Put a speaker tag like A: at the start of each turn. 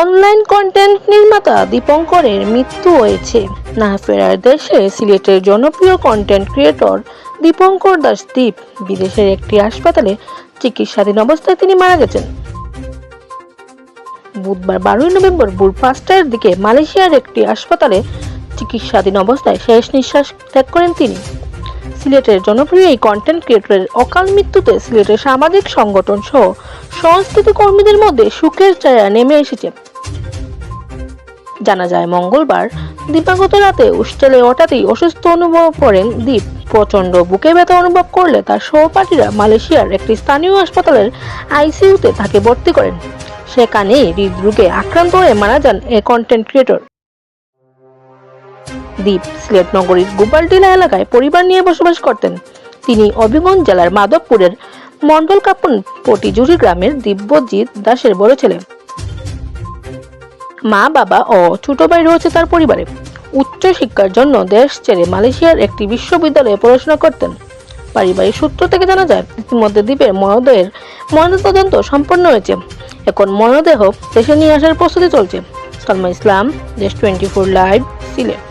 A: Online content নির্মাতা দীপঙ্করের মৃত্যু হয়েছে। না ফেরার দেশে সিলেটের জনপ্রিয় কন্টেন্ট ক্রিয়েটর দীপঙ্কর দাস দীপ বিদেশের একটি হাসপাতালে চিকিৎসাধীন অবস্থায় তিনি মারা গেছেন। বুধবার 12 নভেম্বর ভোর 5টার দিকে মালয়েশিয়ার একটি হাসপাতালে চিকিৎসাধীন অবস্থায় শেষ নিঃশ্বাস ত্যাগ করেন তিনি। সিলেটের জনপ্রিয় এই কন্টেন্ট ক্রিয়েটরের অকাল মৃত্যুতে সিলেটের সামাজিক সংগঠন সহ সংস্কৃতি কর্মীদের মধ্যে শোকের ছায়া নেমে এসেছে। জানা যায়, মঙ্গলবার দিবাগত রাতে হোস্টেলে হঠাৎই অসুস্থ অনুভব করেন দীপ। প্রচন্ড বুকে ব্যথা অনুভব করলে তার সহপাঠীরা মালয়েশিয়ার একটি স্থানীয় হাসপাতালের আইসিইউতে তাকে ভর্তি করেন। সেখানেই হৃদরোগে আক্রান্ত হয়ে মারা যান এই কন্টেন্ট ক্রিয়েটর। দীপ সিলেট নগরীর গোপালটিলা এলাকায় পরিবার নিয়ে বসবাস করতেন। তিনি হবিগঞ্জ জেলার মাধবপুরের মন্ডল কাপন পটিজুরি গ্রামের দিব্যজিৎ দাসের বড় ছেলে। মা, বাবা ও ছোট ভাই রয়েছে তার পরিবারে। উচ্চ শিক্ষার জন্য দেশ ছেড়ে মালয়েশিয়ার একটি বিশ্ববিদ্যালয়ে পড়াশোনা করতেন। পারিবারিক সূত্র থেকে জানা যায়, ইতিমধ্যে দ্বীপের মরদেহের ময়নাতদন্ত সম্পন্ন হয়েছে। এখন মরদেহ দেশে নিয়ে আসার প্রস্তুতি চলছে। সালমা ইসলাম, দেশ 24 লাইভ, সিলেট।